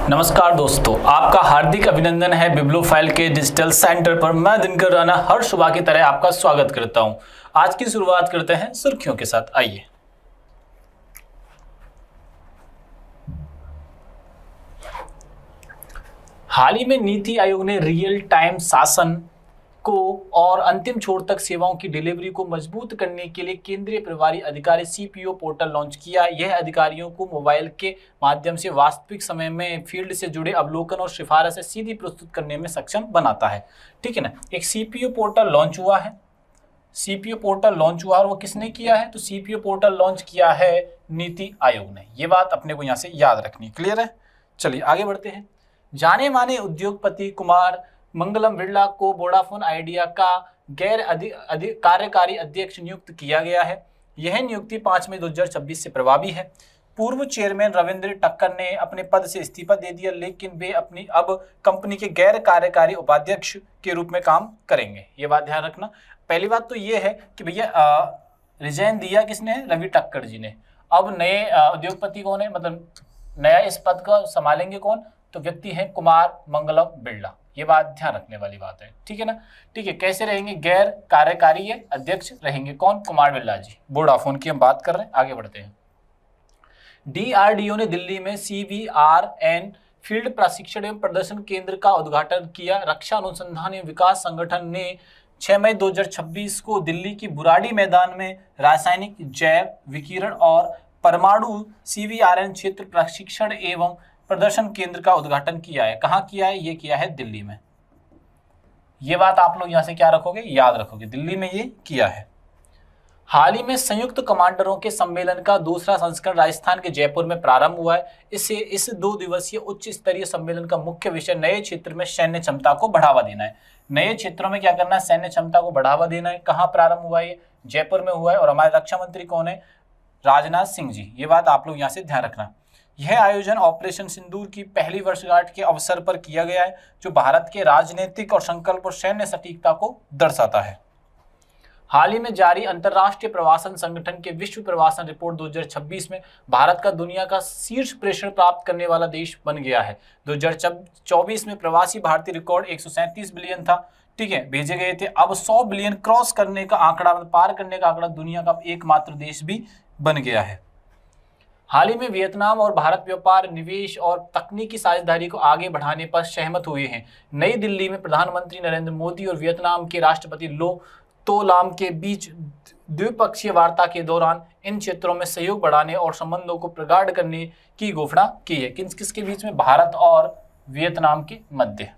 नमस्कार दोस्तों, आपका हार्दिक अभिनंदन है बिब्लोफाइल के डिजिटल सेंटर पर। मैं दिनकर राणा हर सुबह की तरह आपका स्वागत करता हूं। आज की शुरुआत करते हैं सुर्खियों के साथ। आइए। हाल ही में नीति आयोग ने रियल टाइम शासन को और अंतिम छोर तक सेवाओं की डिलीवरी को मजबूत करने के लिए केंद्रीय प्रभारी अधिकारी सीपीओ पोर्टल लॉन्च किया। यह अधिकारियों को मोबाइल के माध्यम से वास्तविक समय में फील्ड से जुड़े अवलोकन और सिफारिशें सीधी प्रस्तुत करने में सक्षम बनाता है। ठीक है ना, एक सीपीओ पोर्टल लॉन्च हुआ है। सीपीओ पोर्टल लॉन्च हुआ और वो किसने किया है? तो सीपीओ पोर्टल लॉन्च किया है नीति आयोग ने। ये बात अपने को यहाँ से याद रखनी। क्लियर है? चलिए आगे बढ़ते हैं। जाने माने उद्योगपति कुमार मंगलम बिरला को वोडाफोन आइडिया का कार्यकारी अध्यक्ष नियुक्त किया गया है। यह नियुक्ति 5 मई 2026 से प्रभावी है। पूर्व चेयरमैन रविंद्र टक्कर ने अपने पद से इस्तीफा दे दिया, लेकिन वे अपनी अब कंपनी के गैर कार्यकारी उपाध्यक्ष के रूप में काम करेंगे। ये बात ध्यान रखना। पहली बात तो ये है कि भैया रिजाइन दिया किसने? रवि टक्कर जी ने। अब नए उद्योगपति कौन है, मतलब नया इस पद को संभालेंगे कौन? तो व्यक्ति है कुमार मंगलम बिरला। ये बात ध्यान रखने वाली बात है। ठीक है ना? ठीक है। कैसे रहेंगे? गैर कार्यकारी अध्यक्ष रहेंगे कौन? कुमार बिरला जी। वोडाफोन की हम बात कर रहे हैं। आगे बढ़ते हैं। डीआरडीओ ने दिल्ली में सीवीआरएन फील्ड प्रशिक्षण एवं प्रदर्शन केंद्र का उद्घाटन किया। रक्षा अनुसंधान एवं विकास संगठन ने 6 मई 2026 को दिल्ली की बुराड़ी मैदान में रासायनिक, जैव विकिरण और परमाणु सीवीआरएन क्षेत्र प्रशिक्षण एवं प्रदर्शन केंद्र का उद्घाटन किया है। कहाँ किया है? ये किया है दिल्ली में। ये बात आप लोग यहाँ से क्या रखोगे? याद रखोगे। दिल्ली में ये किया है। हाल ही में संयुक्त कमांडरों के सम्मेलन का दूसरा संस्करण राजस्थान के जयपुर में प्रारंभ हुआ है। इस 2 दिवसीय उच्च स्तरीय सम्मेलन का मुख्य विषय नए क्षेत्र में सैन्य क्षमता को बढ़ावा देना है। नए क्षेत्रों में क्या करना है? सैन्य क्षमता को बढ़ावा देना है। कहाँ प्रारंभ हुआ है? जयपुर में हुआ है। और हमारे रक्षा मंत्री कौन है? राजनाथ सिंह जी। ये बात आप लोग यहाँ से ध्यान रखना। यह आयोजन ऑपरेशन सिंदूर की पहली वर्षगांठ के अवसर पर किया गया है, जो भारत के राजनीतिक और संकल्प और सैन्य सटीकता को दर्शाता है। हाल ही में जारी अंतर्राष्ट्रीय प्रवासन संगठन के विश्व प्रवासन रिपोर्ट 2026 में भारत का दुनिया का शीर्ष प्रेषण प्राप्त करने वाला देश बन गया है। 2024 में प्रवासी भारतीय रिकॉर्ड 137 बिलियन था। ठीक है, भेजे गए थे। अब 100 बिलियन क्रॉस करने का आंकड़ा, पार करने का आंकड़ा दुनिया का एकमात्र देश भी बन गया है। हाल ही में वियतनाम और भारत व्यापार, निवेश और तकनीकी साझेदारी को आगे बढ़ाने पर सहमत हुए हैं। नई दिल्ली में प्रधानमंत्री नरेंद्र मोदी और वियतनाम के राष्ट्रपति लो तो लाम के बीच द्विपक्षीय वार्ता के दौरान इन क्षेत्रों में सहयोग बढ़ाने और संबंधों को प्रगाढ़ करने की घोषणा की है। किसके बीच में? भारत और वियतनाम के मध्य।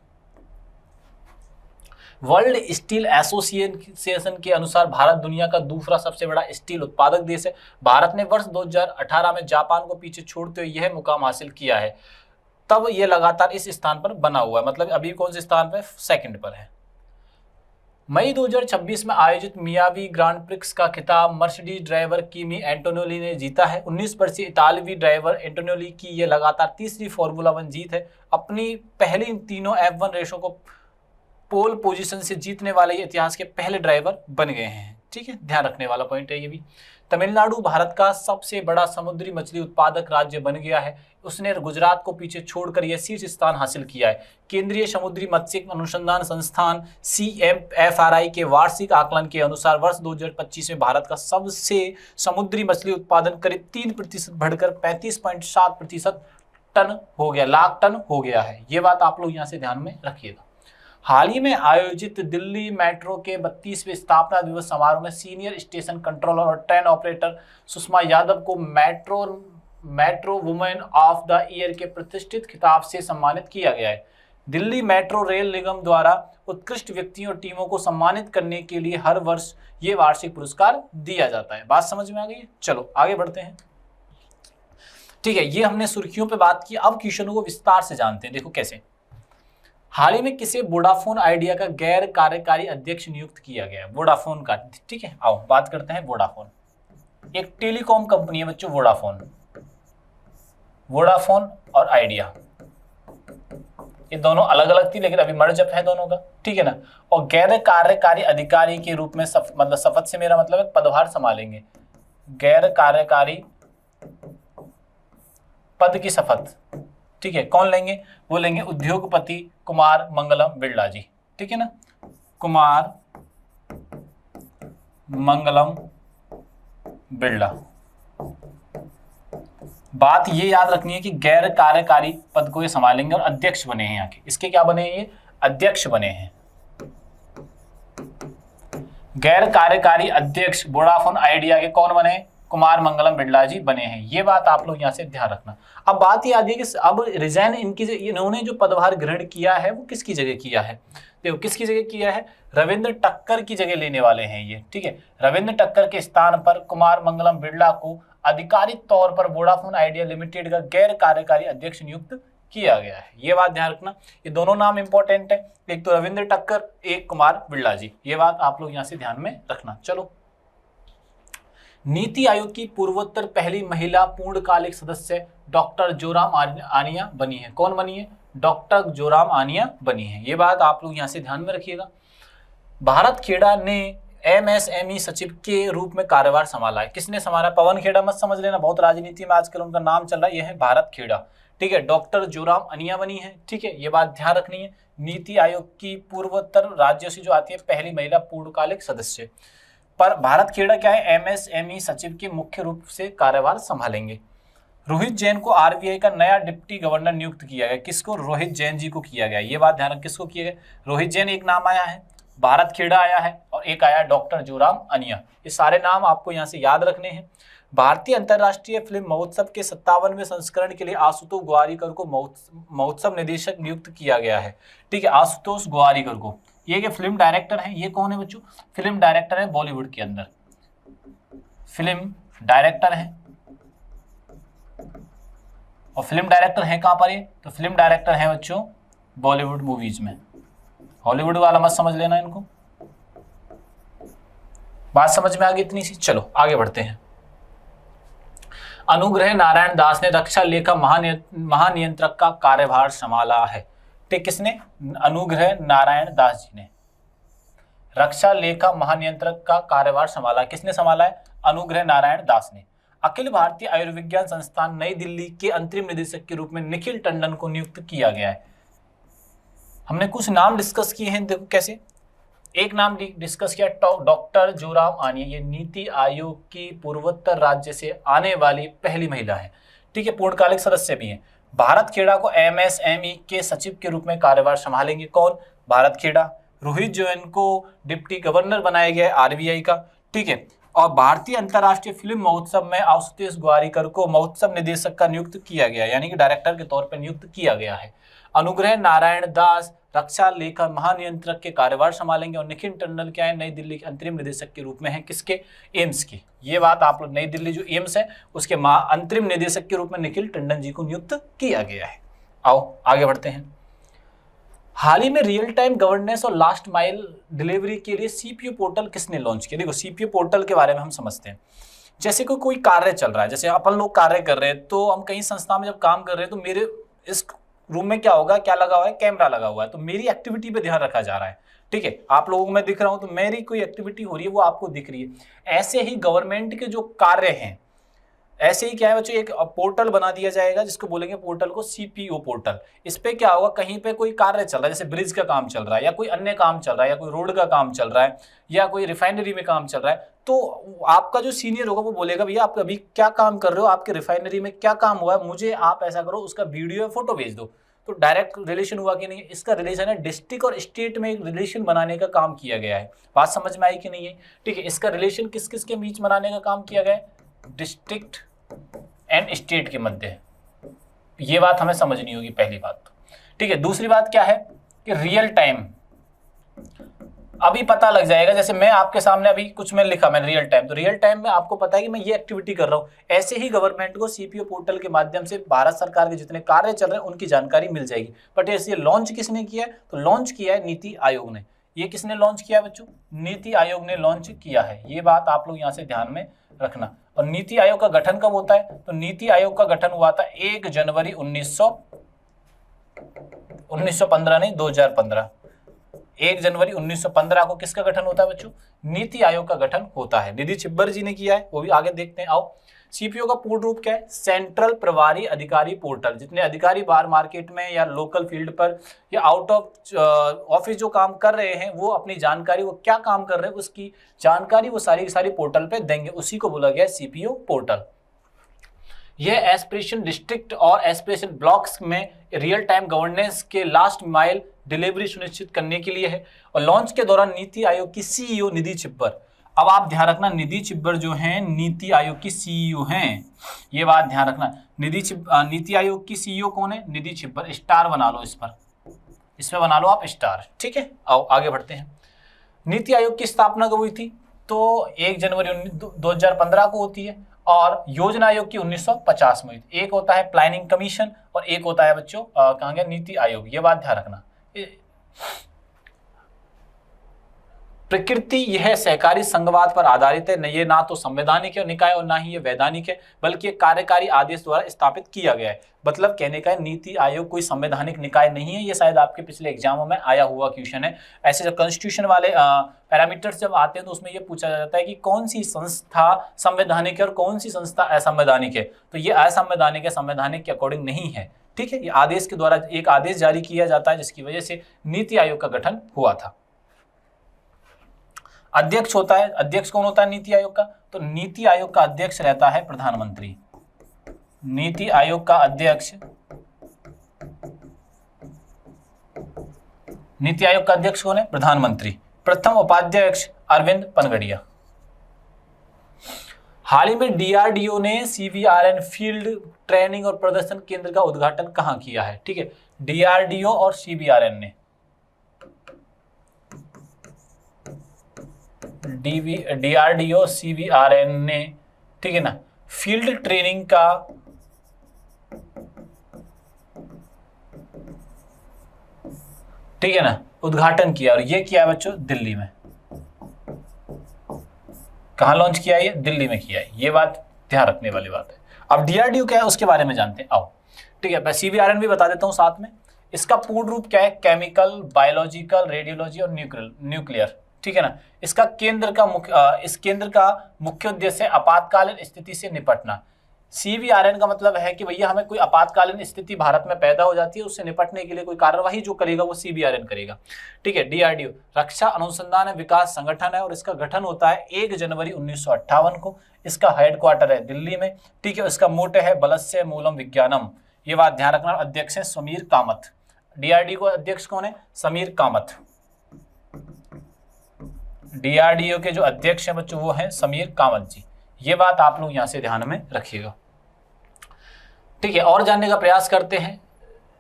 वर्ल्ड स्टील एसोसिएशन के अनुसार भारत दुनिया का दूसरा सबसे बड़ा स्टील उत्पादक देश है। भारत ने वर्ष 2018 में जापान को पीछे छोड़ते हुए यह मुकाम हासिल किया है। तब यह लगातार इस स्थान पर बना हुआ है, मतलब अभी कौन से स्थान पर? सेकंड पर है। मई 2026 में आयोजित मियामी ग्रांड प्रिक्स का खिताब मर्सिडीज ड्राइवर किमी एंटोनियोली ने जीता है। 19 वर्षीय इतालवी ड्राइवर एंटोनियोली की यह लगातार तीसरी फॉर्मूला 1 जीत है। अपनी पहली तीनों F1 रेसों को पोल पोजीशन से जीतने वाले इतिहास के पहले ड्राइवर बन गए हैं। ठीक है, ध्यान रखने वाला पॉइंट है ये भी। तमिलनाडु भारत का सबसे बड़ा समुद्री मछली उत्पादक राज्य बन गया है। उसने गुजरात को पीछे छोड़कर यह शीर्ष स्थान हासिल किया है। केंद्रीय समुद्री मत्स्य अनुसंधान संस्थान CFFRI के वार्षिक आकलन के अनुसार वर्ष 2025 में भारत का सबसे समुद्री मछली उत्पादन करीब 3% बढ़कर 35.7% टन हो गया, लाख टन हो गया है। ये बात आप लोग यहाँ से ध्यान में रखिएगा। हाल ही में आयोजित दिल्ली मेट्रो के 32वें स्थापना दिवस समारोह में सीनियर स्टेशन कंट्रोलर और ट्रेन ऑपरेटर सुषमा यादव को metro women of the year के प्रतिष्ठित खिताब से सम्मानित किया गया है। दिल्ली मेट्रो रेल निगम द्वारा उत्कृष्ट व्यक्तियों और टीमों को सम्मानित करने के लिए हर वर्ष ये वार्षिक पुरस्कार दिया जाता है। बात समझ में आ गई है? चलो आगे बढ़ते हैं। ठीक है, ये हमने सुर्खियों पे बात की। अब क्वेश्चनों को विस्तार से जानते हैं। देखो कैसे। हाल ही में किसे वोडाफोन आइडिया का गैर कार्यकारी अध्यक्ष नियुक्त किया गया? वोडाफोन का। ठीक है, आओ बात करते हैं वोडाफोन। एक टेलीकॉम कंपनी है बच्चों, वोडाफोन और आइडिया। ये दोनों अलग अलग थी, लेकिन अभी मर्ज है दोनों का। ठीक है ना? और गैर कार्यकारी अधिकारी के रूप में मतलब शपथ से मेरा मतलब है पदभार संभालेंगे। गैर कार्यकारी पद की शपथ ठीक है, कौन लेंगे? वो लेंगे उद्योगपति कुमार मंगलम बिरला जी, ठीक है ना, कुमार मंगलम बिरला। बात ये याद रखनी है कि गैर कार्यकारी पद को ये संभालेंगे और अध्यक्ष बने हैं यहाँ के, इसके क्या बने हैं? ये अध्यक्ष बने हैं, गैर कार्यकारी अध्यक्ष वोडाफोन आइडिया के कौन बने? कुमार मंगलम बिरला जी बने हैं। ये बात आप लोग यहाँ से ध्यान रखना। अब बात ये आती है कि अब रिजाइन इन्होंने जो पदभार ग्रहण किया है वो किसकी जगह किया है? देखो किसकी जगह किया है? रविंद्र टक्कर की जगह लेने वाले हैं ये, ठीक है। रविंद्र टक्कर के स्थान पर कुमार मंगलम बिरला को आधिकारिक तौर पर वोडाफोन आइडिया लिमिटेड का गैर कार्यकारी अध्यक्ष नियुक्त किया गया है। ये बात ध्यान रखना, ये दोनों नाम इंपॉर्टेंट है, एक तो रविंद्र टक्कर, एक कुमार बिरला जी। ये बात आप लोग यहाँ से ध्यान में रखना। चलो, नीति आयोग की पूर्वोत्तर पहली महिला पूर्णकालिक सदस्य डॉक्टर जोराम आनिया बनी है। कौन बनी है? डॉक्टर जोराम आनिया बनी है। ये बात आप लोग यहाँ से ध्यान में रखिएगा। भारत खेड़ा ने एमएसएमई सचिव के रूप में कार्यभार संभाला है। किसने संभाला? पवन खेड़ा मत समझ लेना, बहुत राजनीति में आजकल उनका नाम चल रहा है, यह है भारत खेड़ा, ठीक है। डॉक्टर जोराम अनिया बनी है, ठीक है, ये बात ध्यान रखनी है। नीति आयोग की पूर्वोत्तर राज्यों से जो आती है पहली महिला पूर्णकालिक सदस्य। पर भारत खेड़ा क्या है? एमएसएमई सचिव के मुख्य रूप से कार्यभार संभालेंगे। रोहित जैन को आरबीआई का नया डिप्टी गवर्नर नियुक्त किया गया। किसको? रोहित जैन जी को किया गया। ये बात ध्यान रख, किसको किया गया? रोहित जैन एक नाम आया है, भारत खेड़ा आया है और एक आया डॉक्टर जोराम अनिया। ये सारे नाम आपको यहाँ से याद रखने हैं। भारतीय अंतर्राष्ट्रीय फिल्म महोत्सव के 57वें संस्करण के लिए आशुतोष गोवारिकर को महोत्सव निदेशक नियुक्त किया गया है, ठीक है। आशुतोष गोवारिकर को, ये फिल्म डायरेक्टर हैं। ये कौन है बच्चों? फिल्म डायरेक्टर है बॉलीवुड के अंदर, फिल्म डायरेक्टर है। और फिल्म डायरेक्टर है कहां पर? ये तो फिल्म डायरेक्टर है बच्चों बॉलीवुड मूवीज में। हॉलीवुड वाला मत समझ लेना इनको। बात समझ में आ गई इतनी सी? चलो आगे बढ़ते हैं। अनुग्रह नारायण दास ने रक्षा लेखा महानियंत्रक का कार्यभार संभाला है, ठीक। किसने? अनुग्रह नारायण दास जी ने रक्षा लेखा महानियंत्रक का कार्यभार संभाला। किसने संभाला है? अनुग्रह नारायण दास ने। अखिल भारतीय आयुर्विज्ञान संस्थान नई दिल्ली के अंतरिम निदेशक के रूप में निखिल टंडन को नियुक्त किया गया है। हमने कुछ नाम डिस्कस किए हैं, देखो कैसे। एक नाम डिस्कस किया डॉक्टर जोराम आनिया, ये नीति आयोग की पूर्वोत्तर राज्य से आने वाली पहली महिला है, ठीक है, पूर्णकालिक सदस्य भी हैं। भारत खेड़ा को एमएसएमई के सचिव के रूप में कार्यभार संभालेंगे। कौन? भारत खेड़ा। रोहित जैन को डिप्टी गवर्नर बनाया गया है आरबीआई का, ठीक है। और भारतीय अंतर्राष्ट्रीय फिल्म महोत्सव में आशुतोष गोवारिकर को महोत्सव निदेशक का नियुक्त किया गया, यानी कि डायरेक्टर के तौर पर नियुक्त किया गया है। अनुग्रह नारायण दास रक्षा लेखा महानियंत्रक के कार्यभार संभालेंगे और निखिल टंडन क्या है? नई दिल्ली के अंतरिम निदेशक के रूप में है। किसके? एम्स के। ये बात आप लोग, नई दिल्ली जो एम्स है उसके अंतरिम निदेशक के रूप में निखिल टंडन जी को नियुक्त किया गया है। आओ आगे बढ़ते हैं। हाल ही में रियल टाइम गवर्नेंस और लास्ट माइल डिलीवरी के लिए सीपीयू पोर्टल किसने लॉन्च किया? देखो सीपीयू पोर्टल के बारे में हम समझते हैं। जैसे कोई कार्य चल रहा है, जैसे अपन लोग कार्य कर रहे हैं, तो हम कहीं संस्था में जब काम कर रहे हैं तो मेरे इस रूम में क्या होगा, क्या लगा हुआ है? कैमरा लगा हुआ है, तो मेरी एक्टिविटी पे ध्यान रखा जा रहा है, ठीक है। आप लोगों को मैं दिख रहा हूं तो मेरी कोई एक्टिविटी हो रही है वो आपको दिख रही है। ऐसे ही गवर्नमेंट के जो कार्य हैं, ऐसे ही क्या है बच्चों, एक पोर्टल बना दिया जाएगा जिसको बोलेंगे पोर्टल को सीपीओ पोर्टल। इस पे क्या होगा, कहीं पे कोई कार्य चल रहा है, जैसे ब्रिज का काम चल रहा है या कोई अन्य काम चल रहा है या कोई रोड का काम चल रहा है या कोई रिफाइनरी में काम चल रहा है, तो आपका जो सीनियर होगा वो बोलेगा भैया आप अभी क्या काम कर रहे हो, आपके रिफाइनरी में क्या काम हुआ है, मुझे आप ऐसा करो उसका वीडियो या फोटो भेज दो। तो डायरेक्ट रिलेशन हुआ कि नहीं? इसका रिलेशन है डिस्ट्रिक्ट और स्टेट में एक रिलेशन बनाने का काम किया गया है। बात समझ में आई कि नहीं है? ठीक है, इसका रिलेशन किस किस के बीच बनाने का काम किया गया है? डिस्ट्रिक्ट एंड स्टेट के मध्य। ये बात हमें समझनी होगी, पहली बात। ठीक है, दूसरी बात क्या है कि रियल टाइम अभी पता लग जाएगा। जैसे मैं आपके सामने अभी कुछ में लिखा, मैंने रियल टाइम, तो रियल टाइम में आपको पता है कि मैं ये एक्टिविटी कर रहा हूँ। ऐसे ही गवर्नमेंट को सीपीओ पोर्टल के माध्यम से भारत सरकार के जितने कार्य चल रहे हैं उनकी जानकारी मिल जाएगी। बट ये लॉन्च किसने किया है? तो लॉन्च किया है नीति आयोग ने। ये किसने लॉन्च किया है बच्चों? नीति आयोग ने लॉन्च किया है। ये बात आप लोग यहाँ से ध्यान में रखना। और नीति आयोग का गठन कब होता है? तो नीति आयोग का गठन हुआ था 1 जनवरी 1915 नहीं 2015। 1 जनवरी 1915 को किसका गठन होता है बच्चों? नीति आयोग का गठन होता है। निधि छिब्बर जी ने किया है, वो भी आगे देखते हैं। आओ, सीपीओ का पूर्ण रूप क्या है? सेंट्रल प्रभारी अधिकारी पोर्टल। जितने अधिकारी बाहर मार्केट में या लोकल फील्ड पर या आउट ऑफ ऑफिस जो काम कर रहे हैं, वो अपनी जानकारी, वो क्या काम कर रहे हैं उसकी जानकारी वो सारी की सारी पोर्टल पे देंगे, उसी को बोला गया सीपीओ पोर्टल। यह एस्पिरेशन डिस्ट्रिक्ट और एस्पिरेशन ब्लॉक्स में रियल टाइम गवर्नेंस के लास्ट माइल डिलीवरी सुनिश्चित करने के लिए है। और लॉन्च के दौरान नीति आयोग की सीईओ निधि छिब्बर, अब आप ध्यान रखना निधि छिब्बर जो हैं नीति आयोग की सीईओ हैं, ये बात ध्यान रखना। नीति आयोग की सीईओ कौन है? निधि छिब्बर। स्टार बना लो इस पर, इसमें बना लो आप स्टार, ठीक है। आओ आगे बढ़ते हैं। नीति आयोग की स्थापना कब हुई थी? तो 1 जनवरी 2015 को होती है। और योजना आयोग की 1950 में हुई थी। एक होता है प्लानिंग कमीशन और एक होता है बच्चों कहाँ गया? नीति आयोग। ये बात ध्यान रखना। प्रकृति यह सहकारी संघवाद पर आधारित है। ये ना तो संवैधानिक है निकाय और ना ही ये वैधानिक है, बल्कि एक कार्यकारी आदेश द्वारा स्थापित किया गया है। मतलब कहने का है नीति आयोग कोई संवैधानिक निकाय नहीं है। ये शायद आपके पिछले एग्जामों में आया हुआ क्वेश्चन है। ऐसे जब कॉन्स्टिट्यूशन वाले पैरामीटर्स जब आते हैं तो उसमें ये पूछा जाता है कि कौन सी संस्था संवैधानिक है और कौन सी संस्था असंवैधानिक है। तो ये असंवैधानिक है, संवैधानिक के अकॉर्डिंग नहीं है, ठीक है। ये आदेश के द्वारा एक आदेश जारी किया जाता है जिसकी वजह से नीति आयोग का गठन हुआ था। अध्यक्ष होता है, अध्यक्ष कौन होता है नीति आयोग का? तो नीति आयोग का अध्यक्ष रहता है प्रधानमंत्री। नीति आयोग का अध्यक्ष, नीति आयोग का अध्यक्ष कौन है? प्रधानमंत्री। प्रथम उपाध्यक्ष अरविंद पनगड़िया। हाल ही में डीआरडीओ ने सीबीआरएन फील्ड ट्रेनिंग और प्रदर्शन केंद्र का उद्घाटन कहां किया है? ठीक है, डीआरडीओ और सीबीआरएन ने, डीआरडीओ सीबीआरएन ने, ठीक है ना, फील्ड ट्रेनिंग का ठीक है ना उद्घाटन किया। और ये किया बच्चों दिल्ली में। कहां लॉन्च किया? ये दिल्ली में किया है। ये बात ध्यान रखने वाली बात है। अब डीआरडीओ क्या है उसके बारे में जानते हैं, आओ। ठीक है, मैं सीबीआरएन भी बता देता हूं साथ में। इसका पूर्ण रूप क्या है? केमिकल, बायोलॉजिकल, रेडियोलॉजी और न्यूक्लियर, ठीक है ना। इसका केंद्र का इस केंद्र का मुख्य उद्देश्य आपातकालीन स्थिति से निपटना। सीबीआरएन का मतलब है कि भैया हमें कोई आपातकालीन स्थिति भारत में पैदा हो जाती है, उससे निपटने के लिए कोई कार्यवाही जो करेगा वो सीबीआरएन करेगा, ठीक है। डीआरडीओ रक्षा अनुसंधान एवं विकास संगठन है और इसका गठन होता है 1 जनवरी 1958 को। इसका हेडक्वार्टर है दिल्ली में, ठीक है। इसका मोटे है बलस्य मूलम विज्ञानम। ये बात ध्यान रखना। अध्यक्ष है समीर कामत। डीआरडीओ का अध्यक्ष कौन है? समीर कामत। डीआरडीओ के जो अध्यक्ष हैं बच्चों वो हैं समीर कामत जी। ये बात आप लोग यहां से ध्यान में रखिएगा, ठीक है। और जानने का प्रयास करते हैं।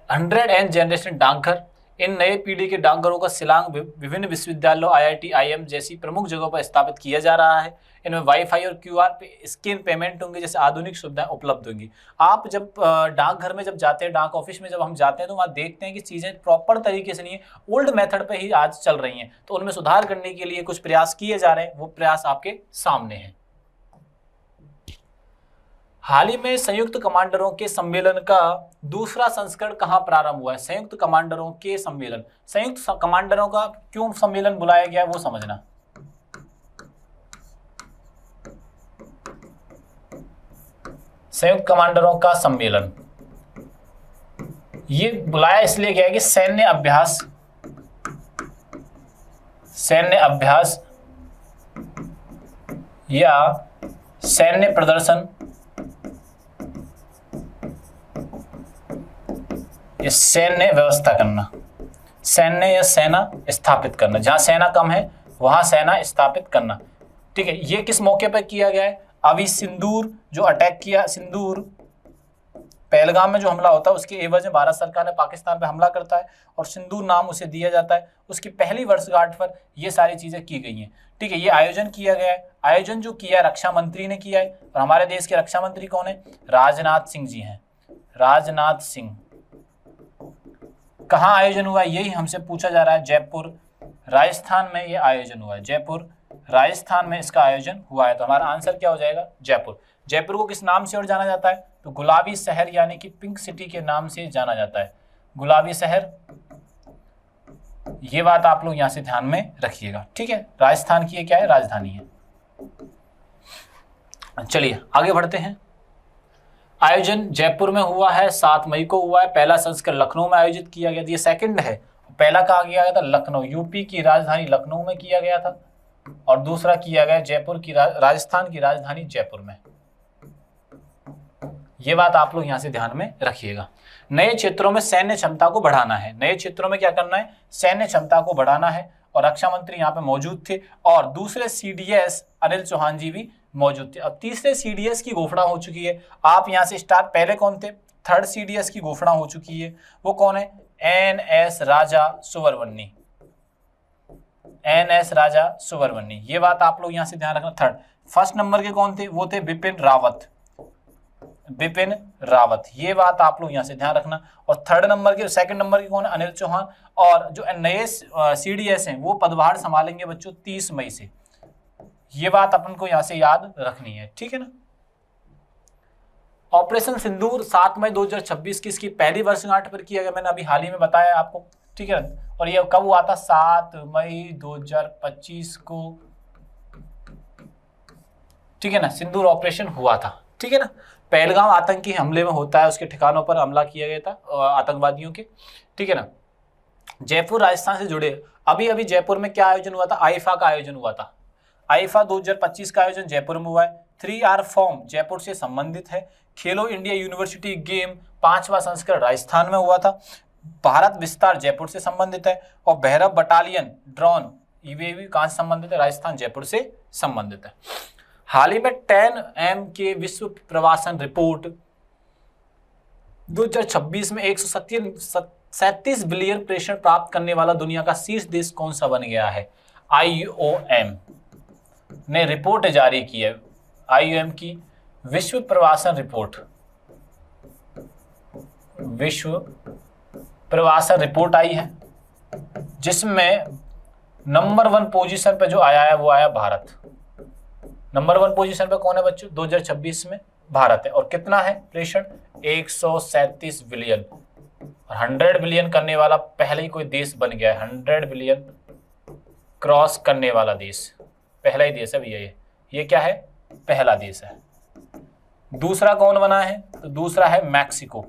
100 जनरेशन डाकघर, इन नए पीढ़ी के डाकघरों का शिलांग विभिन्न विश्वविद्यालयों, आईआईटी, आईएम जैसी प्रमुख जगहों पर स्थापित किया जा रहा है। इनमें वाईफाई और क्यूआर पे स्कैन पेमेंट होंगे, जैसे आधुनिक सुविधाएं उपलब्ध होंगी। आप जब डाकघर में जब जाते हैं, डाक ऑफिस में जब हम जाते हैं तो वहाँ देखते हैं कि चीज़ें प्रॉपर तरीके से नहीं है, ओल्ड मेथड पे ही आज चल रही हैं। तो उनमें सुधार करने के लिए कुछ प्रयास किए जा रहे हैं, वो प्रयास आपके सामने हैं। हाल ही में संयुक्त कमांडरों के सम्मेलन का दूसरा संस्करण कहां प्रारंभ हुआ है? संयुक्त कमांडरों के सम्मेलन, संयुक्त कमांडरों का क्यों सम्मेलन बुलाया गया है वो समझना। संयुक्त कमांडरों का सम्मेलन ये बुलाया इसलिए गया है कि सैन्य अभ्यास या सैन्य प्रदर्शन, ये सैन्य व्यवस्था करना, सैन्य या सेना स्थापित करना। जहां सेना कम है वहां सेना स्थापित करना, ठीक है। ये किस मौके पर किया गया है? अभी सिंदूर जो अटैक किया, सिंदूर पहलगाम में जो हमला होता है उसके एवज में भारत सरकार ने पाकिस्तान पे हमला करता है और सिंदूर नाम उसे दिया जाता है। उसकी पहली वर्षगांठ पर ये सारी चीजें की गई हैं, ठीक है। ये आयोजन किया गया है। आयोजन जो किया रक्षा मंत्री ने किया है। और हमारे देश के रक्षा मंत्री कौन है? राजनाथ सिंह जी हैं। राजनाथ सिंह। कहाँ आयोजन हुआ है यही हमसे पूछा जा रहा है। जयपुर राजस्थान में ये आयोजन हुआ है। जयपुर राजस्थान में इसका आयोजन हुआ है। तो हमारा आंसर क्या हो जाएगा? जयपुर। जयपुर को किस नाम से और जाना जाता है? तो गुलाबी शहर यानी कि पिंक सिटी के नाम से जाना जाता है। गुलाबी शहर, ये बात आप लोग यहां से ध्यान में रखिएगा, ठीक है। राजस्थान की ये क्या है? राजधानी है। चलिए आगे बढ़ते हैं। आयोजन जयपुर में हुआ है, 7 मई को हुआ है। पहला संस्करण लखनऊ में आयोजित किया गया था, ये सेकंड है। पहला कहाँ किया गया था? लखनऊ, यूपी की राजधानी लखनऊ में किया गया था, और दूसरा किया गया जयपुर की राजस्थान की राजधानी जयपुर में। ये बात आप लोग यहां से ध्यान में रखिएगा। नए क्षेत्रों में सैन्य क्षमता को बढ़ाना है, नए क्षेत्रों में क्या करना है? सैन्य क्षमता को बढ़ाना है, और रक्षा मंत्री यहाँ पे मौजूद थे, और दूसरे सीडीएस अनिल चौहान जी भी मौजूद थे। अब तीसरे सीडीएस की घोषणा हो चुकी है। आप यहाँ से स्टार्ट, पहले कौन थे? थर्ड सीडीएस की घोषणा हो चुकी है, वो कौन है? एनएस राजा सुब्रमण्यम, एनएस राजा सुब्रमण्यम। ये बात आप लोग यहाँ से ध्यान रखना। थर्ड, फर्स्ट नंबर के कौन थे? वो थे बिपिन रावत, बिपिन रावत। ये बात आप लोग यहाँ से ध्यान रखना। और थर्ड नंबर के, सेकंड नंबर के कौन है? अनिल चौहान। और जो नए सीडीएस हैं वो पदभार संभालेंगे बच्चों 30 मई से। ये बात अपन को यहाँ से याद रखनी है, ठीक है ना। ऑपरेशन सिंदूर 7 मई 2026 की इसकी पहली वर्षगांठ पर किया गया, मैंने अभी हाल ही में बताया आपको, ठीक है ना। और ये कब हुआ था? 7 मई 2025 को, ठीक है ना, सिंदूर ऑपरेशन हुआ था, ठीक है ना। पहलगाम आतंकी हमले में होता है, उसके ठिकानों पर हमला किया गया था आतंकवादियों के, ठीक है ना। जयपुर राजस्थान से जुड़े, अभी अभी जयपुर में क्या आयोजन हुआ था? आईफा का आयोजन हुआ था। आईफा 2025 का आयोजन जयपुर में हुआ है। 3R फॉर्म जयपुर से संबंधित है। खेलो इंडिया यूनिवर्सिटी गेम 5वां संस्करण राजस्थान में हुआ था। भारत विस्तार जयपुर से संबंधित है। और भैरव बटालियन ड्रोन यूएवी कहां से संबंधित है? राजस्थान जयपुर से संबंधित है। हाल ही में 10M के विश्व प्रवासन रिपोर्ट 2026 में 137 बिलियन प्रेषण प्राप्त करने वाला दुनिया का शीर्ष देश कौन सा बन गया है? IOM ने रिपोर्ट जारी की है। IOM की विश्व प्रवासन रिपोर्ट, विश्व प्रवासन रिपोर्ट आई है, जिसमें नंबर 1 पोजीशन पे जो आया है वो आया भारत। नंबर 1 पोजीशन पे कौन है बच्चों? 2026 में भारत है। और कितना है प्रेषण? 137 बिलियन। और 100 बिलियन करने वाला पहले ही कोई देश बन गया है। 100 बिलियन क्रॉस करने वाला देश पहला ही देश है भैया। ये क्या है? पहला देश है। दूसरा कौन बना है? तो दूसरा है मैक्सिको।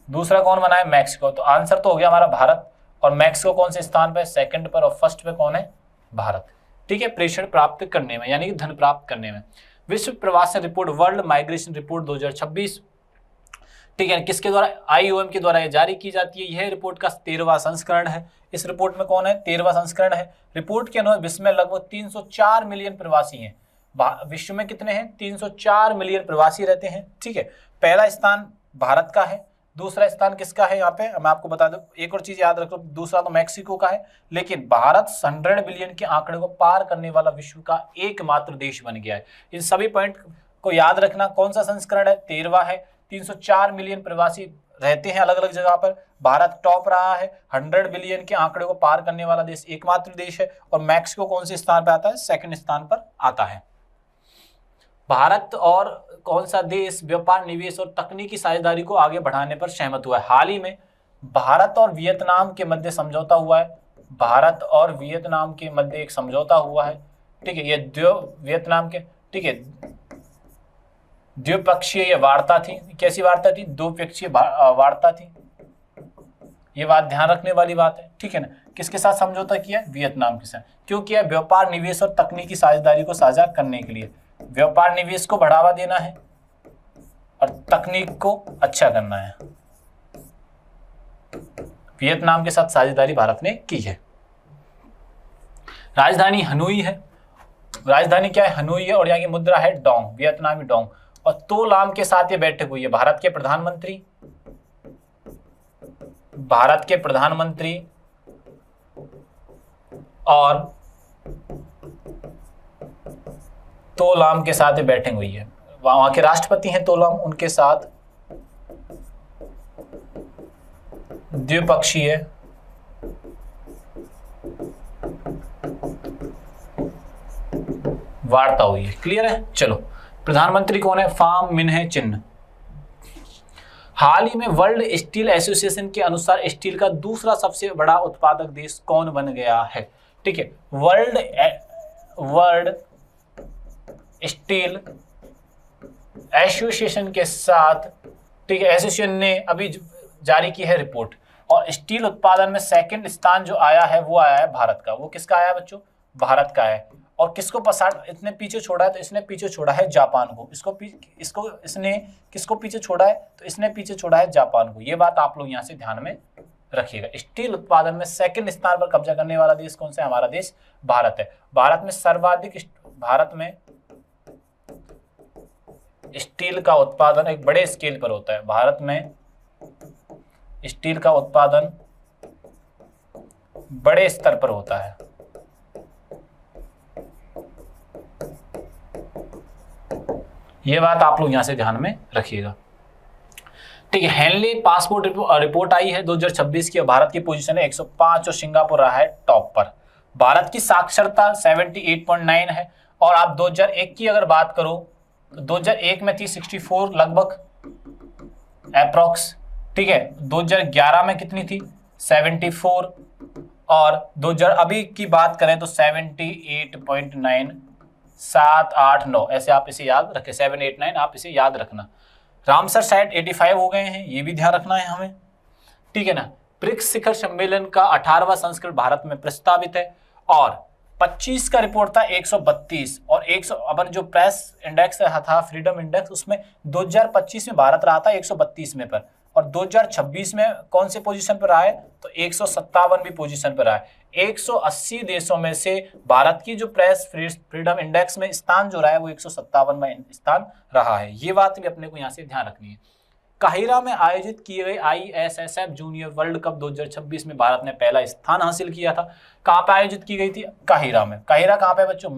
दूसरा कौन बना है? मैक्सिको। तो आंसर तो हो गया हमारा भारत। और मैक्सिको कौन से स्थान पे? सेकंड पर। और फर्स्ट पे कौन है? भारत, ठीक है, प्रेषण प्राप्त करने में, यानी कि धन प्राप्त करने में। विश्व प्रवासन रिपोर्ट, वर्ल्ड माइग्रेशन रिपोर्ट 2026, ठीक है, किसके द्वारा? IOM के द्वारा जारी की जाती है। यह रिपोर्ट का 13वां संस्करण है। इस रिपोर्ट में कौन है? 13वां संस्करण है। रिपोर्ट के अनुसार विश्व में लगभग 304 मिलियन प्रवासी हैं। विश्व में कितने हैं? 304 मिलियन प्रवासी रहते हैं, ठीक है। पहला स्थान भारत का है, दूसरा स्थान किसका है? यहाँ पे मैं आपको बता दूं, एक और चीज याद रखो, दूसरा तो मैक्सिको का है, लेकिन भारत 100 बिलियन के आंकड़े को पार करने वाला विश्व का एकमात्र देश बन गया है। इन सभी पॉइंट को याद रखना। कौन सा संस्करण है? 13वां है। 304 मिलियन प्रवासी रहते हैं अलग अलग जगह पर। भारत टॉप रहा है, 100 बिलियन के आंकड़े को पार करने वाला देश एकमात्र देश है। और मैक्सिको कौन से स्थान पर आता है? सेकंड स्थान पर आता है। भारत और कौन सा देश व्यापार, निवेश और तकनीकी साझेदारी को आगे बढ़ाने पर सहमत हुआ है? हाल ही में भारत और वियतनाम के मध्य समझौता हुआ है। भारत और वियतनाम के मध्य एक समझौता हुआ है, ठीक है। ये वियतनाम के, ठीक है, द्विपक्षीय ये वार्ता थी। कैसी वार्ता थी? द्विपक्षीय वार्ता थी। ये बात ध्यान रखने वाली बात है, ठीक है ना। किसके साथ समझौता किया? वियतनाम के साथ। क्यों किया? व्यापार, निवेश और तकनीकी साझेदारी को साझा करने के लिए। व्यापार निवेश को बढ़ावा देना है और तकनीक को अच्छा करना है। वियतनाम के साथ साझेदारी भारत ने की है। राजधानी हनोई है। राजधानी क्या है? हनोई है। और यहाँ की मुद्रा है डोंग, वियतनामी डोंग। और तो लाम के साथ ये बैठक हुई है। भारत के प्रधानमंत्री और तो लाम के साथ ये बैठक हुई है। वहां के राष्ट्रपति हैं तो लाम, उनके साथ द्विपक्षीय वार्ता हुई है। क्लियर है? चलो, प्रधानमंत्री कौन है? फाम मिन्हे चिन। हाल ही में वर्ल्ड स्टील एसोसिएशन के अनुसार स्टील का दूसरा सबसे बड़ा उत्पादक देश कौन बन गया है? ठीक है, वर्ल्ड स्टील एसोसिएशन के साथ, ठीक है, एसोसिएशन ने अभी जारी की है रिपोर्ट। और स्टील उत्पादन में सेकंड स्थान जो आया है वो आया है भारत का। वो किसका आया बच्चों? भारत का है। और किसको इसने पीछे छोड़ा है? तो इसने पीछे छोड़ा है जापान को। इसने किसको पीछे छोड़ा है? तो इसने पीछे छोड़ा है जापान को। ये बात आप लोग यहाँ से ध्यान में रखिएगा। स्टील उत्पादन में सेकंड स्थान पर कब्जा करने वाला देश कौन सा है? हमारा देश भारत है। भारत में स्टील का उत्पादन एक बड़े स्केल पर होता है। भारत में स्टील का उत्पादन बड़े स्तर पर होता है। ये बात आप लोग यहां से ध्यान में रखिएगा, ठीक है। हेनली पासपोर्ट रिपोर्ट आई है 2026 की। भारत की पोजीशन है 105 और सिंगापुर रहा है टॉप पर। भारत की साक्षरता 78.9 है। और आप 2001 की अगर बात करो तो 2001 में थी 64 लगभग अप्रॉक्स, ठीक है। 2011 में कितनी थी? 74। और 2000 अभी की बात करें तो 78.9, 789, ऐसे आप इसे याद रखें, 789 आप इसे याद रखना। रामसर साइट 85 हो गए हैं, ये भी ध्यान रखना है हमें, ठीक है ना। ब्रिक्स शिखर सम्मेलन का 18वां संस्करण भारत में प्रस्तावित है। और 25 का रिपोर्ट था 132। और 100 अपन जो प्रेस इंडेक्स रहा था, फ्रीडम इंडेक्स, उसमें 2025 में भारत रहा था 132 पर। और 2026 में कौन से पोजीशन पर रहा है? तो 157वीं पोजीशन पर रहा है। 180 देशों में से भारत की जो प्रेस फ्रीडम इंडेक्स में स्थान जो रहा है वो 157वां स्थान रहा है। ये बात भी अपने को यहाँ से ध्यान रखनी है। काहिरा में आयोजित किए गए ISSF जूनियर वर्ल्ड कप 2026 में भारत ने पहला स्थान हासिल किया था। कहाँ पे आयोजित की गई थी? काहिरा में। काहिरा कहाँ पे बच्चों?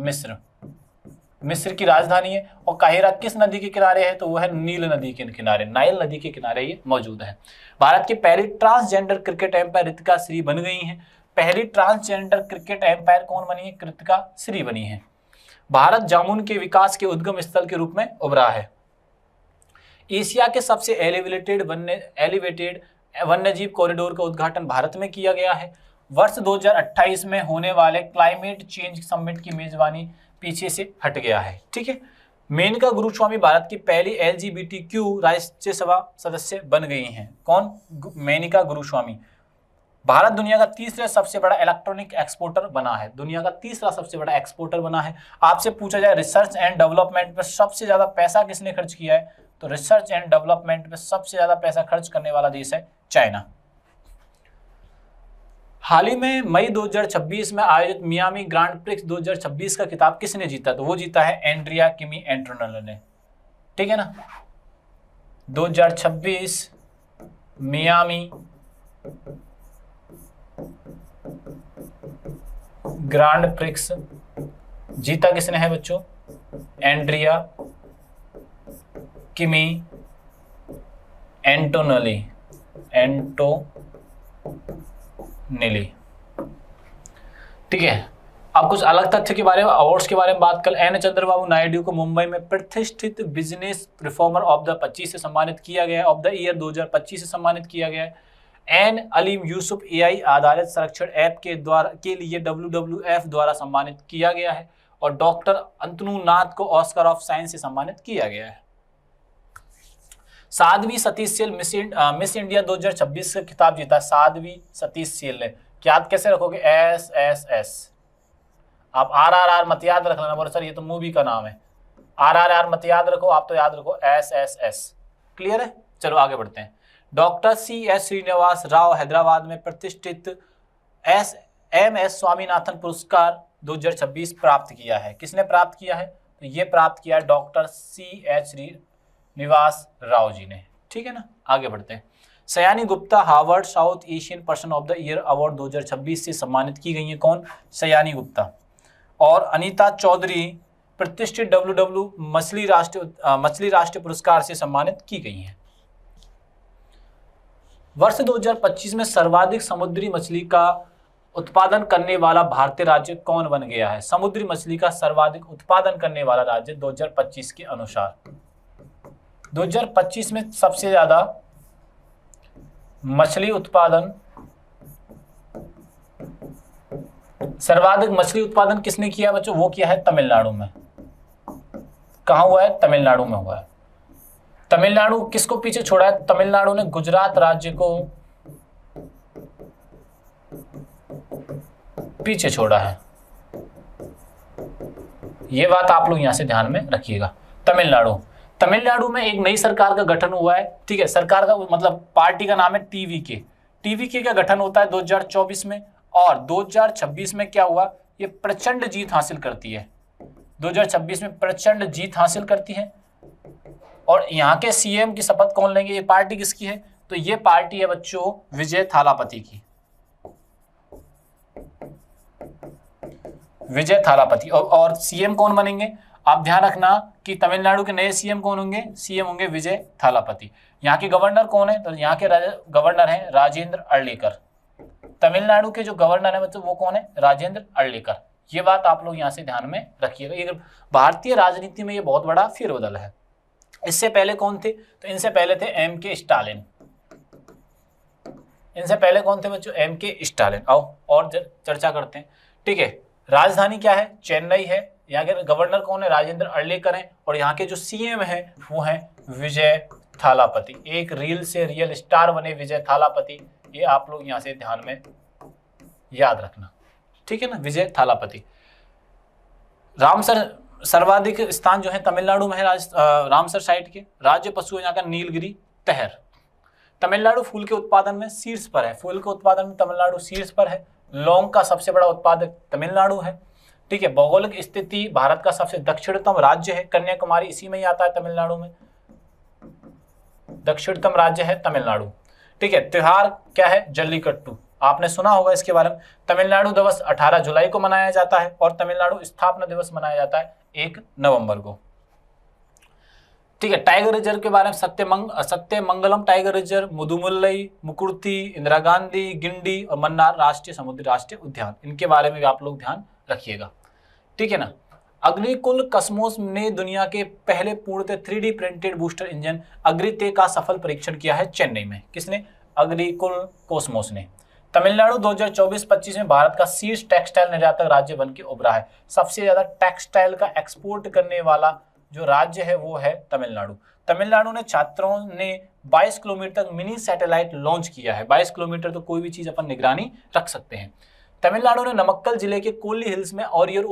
मिस्र की राजधानी है। और काहिरा किस नदी के किनारे है? तो वो है नील नदी के किनारे, नाइल नदी के किनारे ये मौजूद है। भारत की पहली transgender cricket umpire Ritika Shri बन गई हैं। पहली ट्रांसजेंडर क्रिकेट एम्पायर कौन बनी है? कृतिका श्री बनी है। भारत जामुन के विकास के उद्गम स्थल के रूप में उभरा है। एशिया के सबसे एलिवेटेड वन्यजीव कॉरिडोर का उद्घाटन भारत में किया गया है। वर्ष 2028 में होने वाले क्लाइमेट चेंज समिट की मेजबानी पीछे से हट गया है, ठीक है। मेनका गुरुस्वामी भारत की पहली LGBTQ राज्यसभा सदस्य बन गई हैं। कौन? मेनका गुरुस्वामी। भारत दुनिया का तीसरा सबसे बड़ा इलेक्ट्रॉनिक एक्सपोर्टर बना है। दुनिया का तीसरा सबसे बड़ा एक्सपोर्टर बना है। आपसे पूछा जाए रिसर्च एंड डेवलपमेंट पर सबसे ज्यादा पैसा किसने खर्च किया है? तो रिसर्च एंड डेवलपमेंट पर सबसे ज्यादा पैसा खर्च करने वाला देश है चाइना। हाल ही में मई 2026 में आयोजित मियामी ग्रांड प्रिक्स 2026 का खिताब किसने जीता? तो वो जीता है एंड्रिया किमी एंटोनेलो ने, ठीक है ना। 2026 मियामी ग्रांड प्रिक्स जीता किसने है बच्चों? एंड्रिया किमी एंटोनेली, ठीक है। अब कुछ अलग तथ्य के बारे में, अवार्ड्स के बारे में बात कर। N चंद्रबाबू नायडू को मुंबई में प्रतिष्ठित बिजनेस रिफॉर्मर ऑफ द 25 से सम्मानित किया गया है। ऑफ द ईयर 2025 से सम्मानित किया गया है। एन अलीम यूसुफ AI आधारित संरक्षण ऐप के लिए WWF द्वारा सम्मानित किया गया है। और डॉक्टर अंतनु नाथ को ऑस्कर ऑफ साइंस से सम्मानित किया गया है। Sadhvi Satish sale miss India 2026 का खिताब जीता। साध्वी सतीश सेल ने, याद कैसे रखोगे? SSS। आप RRR मत याद रखना, बोले सर ये तो मूवी का नाम है। RRR मत याद रखो, आप तो याद रखो SSS। क्लियर है? चलो आगे बढ़ते हैं। डॉक्टर CS श्रीनिवास राव हैदराबाद में प्रतिष्ठित MS स्वामीनाथन पुरस्कार 2026 प्राप्त किया है। किसने प्राप्त किया है? तो ये प्राप्त किया है डॉक्टर CS श्रीनिवास राव जी ने, ठीक है ना। आगे बढ़ते हैं। Sayani Gupta Harvard South Asian person of the year award 2026 से सम्मानित की गई है। कौन? सयानी गुप्ता। और अनीता चौधरी प्रतिष्ठित WW मछली राष्ट्रीय पुरस्कार से सम्मानित की गई हैं। वर्ष 2025 में सर्वाधिक समुद्री मछली का उत्पादन करने वाला भारतीय राज्य कौन बन गया है? समुद्री मछली का सर्वाधिक उत्पादन करने वाला राज्य 2025 के अनुसार, 2025 में सबसे ज्यादा सर्वाधिक मछली उत्पादन किसने किया बच्चों? वो किया है तमिलनाडु में। कहाँ हुआ है? तमिलनाडु में हुआ है। तमिलनाडु किसको पीछे छोड़ा है? तमिलनाडु ने गुजरात राज्य को पीछे छोड़ा है। ये बात आप लोग यहां से ध्यान में रखिएगा। तमिलनाडु में एक नई सरकार का गठन हुआ है, ठीक है। सरकार का मतलब पार्टी का नाम है टीवीके। टीवीके का गठन होता है 2024 में, और 2026 में क्या हुआ? ये प्रचंड जीत हासिल करती है। 2026 में प्रचंड जीत हासिल करती है। और यहाँ के सीएम की शपथ कौन लेंगे? ये पार्टी किसकी है? तो ये पार्टी है बच्चों विजय थालापति की। विजय थालापति। और सीएम कौन बनेंगे? आप ध्यान रखना कि तमिलनाडु के नए सीएम कौन होंगे? सीएम होंगे विजय थालापति। यहाँ के गवर्नर कौन है? तो यहाँ के गवर्नर हैं राजेंद्र अर्लेकर। तमिलनाडु के जो गवर्नर है बच्चों वो कौन है? राजेंद्र अर्लेकर। ये बात आप लोग यहाँ से ध्यान में रखिएगा। ये भारतीय राजनीति में ये बहुत बड़ा फेरबदल है। इससे पहले कौन थे? तो इनसे पहले थे एम.के. स्टालिन। इनसे पहले कौन थे बच्चों? एम.के. स्टालिन। आओ और चर्चा करते हैं, ठीक है। राजधानी क्या है? चेन्नई है। यहाँ के गवर्नर कौन है? राजेंद्र अर्लेकर हैं। और यहाँ के जो सीएम है वो है विजय थालापति। एक रील से रियल स्टार बने विजय थालापति। ये आप लोग यहाँ से ध्यान में याद रखना, ठीक है ना। विजय थालापति। रामसर सर्वाधिक स्थान जो है तमिलनाडु में है, रामसर साइट के। राज्य पशु है यहाँ का नीलगिरी तहर। तमिलनाडु फूल के उत्पादन में शीर्ष पर है। फूल के उत्पादन में तमिलनाडु शीर्ष पर है। लौंग का सबसे बड़ा उत्पादक तमिलनाडु है, ठीक है। भौगोलिक स्थिति भारत का सबसे दक्षिणतम राज्य है। कन्याकुमारी इसी में ही आता है, तमिलनाडु में। दक्षिणतम राज्य है तमिलनाडु, ठीक है। त्योहार क्या है? जल्लीकट्टू। आपने सुना होगा इसके बारे में। तमिलनाडु दिवस 18 जुलाई को मनाया जाता है और तमिलनाडु स्थापना दिवस मनाया जाता है 1 नवंबर को, ठीक है। टाइगर रिजर्व के बारे में सत्यमंगलम टाइगर रिजर्व, मुदुमुल्लई, मुकुर्ती, इंदिरा गांधी, गिंडी और मन्नार राष्ट्रीय समुद्री राष्ट्रीय उद्यान, इनके बारे में भी आप लोग ध्यान रखिएगा, ठीक है ना। अग्निकुल कॉस्मोस ने दुनिया के पहले पूर्णतः 3D प्रिंटेड बूस्टर इंजन अग्रिते का सफल परीक्षण किया है चेन्नई में। किसने? अग्निकुल कॉस्मोस ने। तमिलनाडु 2024-25 में भारत का शीर्ष टेक्सटाइल निर्यातक राज्य बन के उभरा है। सबसे ज्यादा टेक्सटाइल का एक्सपोर्ट करने वाला जो राज्य है वो है तमिलनाडु। तमिलनाडु ने छात्रों ने 22 किलोमीटर तक मिनी सैटेलाइट लॉन्च किया है। 22 किलोमीटर तो कोई भी चीज अपन निगरानी रख सकते हैं। तमिलनाडु ने नमक्कल जिले के कोल्ली हिल्स में ओरियर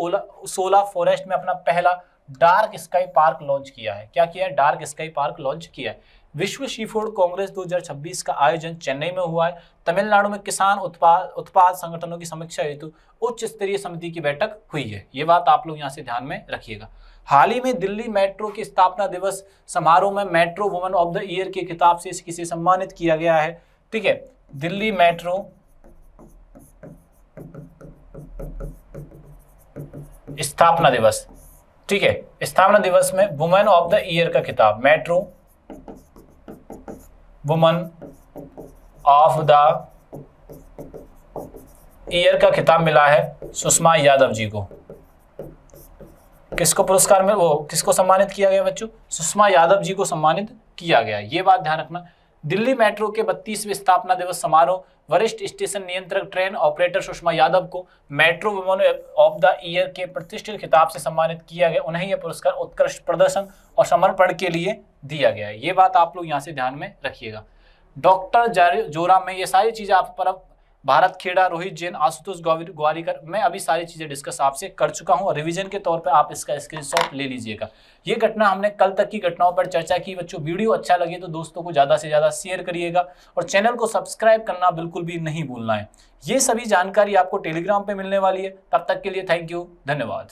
सोला फॉरेस्ट में अपना पहला डार्क स्काई पार्क लॉन्च किया है। क्या किया है? डार्क स्काई पार्क लॉन्च किया है। विश्व सीफूड कांग्रेस 2026 का आयोजन चेन्नई में हुआ है। तमिलनाडु में किसान उत्पाद संगठनों की समीक्षा हेतु उच्च स्तरीय समिति की बैठक हुई है। ये बात आप लोग यहाँ से ध्यान में रखिएगा। हाल ही में दिल्ली मेट्रो के स्थापना दिवस समारोह में metro woman of the year के खिताब से किसे सम्मानित किया गया है, ठीक है। दिल्ली मेट्रो स्थापना दिवस, ठीक है। स्थापना दिवस में वुमेन ऑफ द ईयर का खिताब, metro woman of the year का खिताब मिला है सुषमा यादव जी को। किसको पुरस्कार में वो किसको सम्मानित किया गया बच्चों? सुषमा यादव जी को सम्मानित किया गया। ये बात ध्यान रखना। दिल्ली मेट्रो के 32वें स्थापना दिवस समारोह वरिष्ठ स्टेशन नियंत्रक ट्रेन ऑपरेटर सुषमा यादव को metro women of the year के प्रतिष्ठित खिताब से सम्मानित किया गया। उन्हें यह पुरस्कार उत्कृष्ट प्रदर्शन और समर्पण के लिए दिया गया है। ये बात आप लोग यहाँ से ध्यान में रखिएगा। डॉक्टर जोरा में ये सारी चीजें आप पर भारत खेड़ा, रोहित जैन, आशुतोष ग्वारिकर, मैं अभी सारी चीजें डिस्कस आपसे कर चुका हूं और रिवीजन के तौर पे आप इसका स्क्रीनशॉट ले लीजिएगा। ये घटना हमने कल तक की घटनाओं पर चर्चा की बच्चों। वीडियो अच्छा लगे तो दोस्तों को ज्यादा से ज्यादा शेयर करिएगा और चैनल को सब्सक्राइब करना बिल्कुल भी नहीं भूलना है। ये सभी जानकारी आपको टेलीग्राम पे मिलने वाली है। तब तक के लिए थैंक यू, धन्यवाद।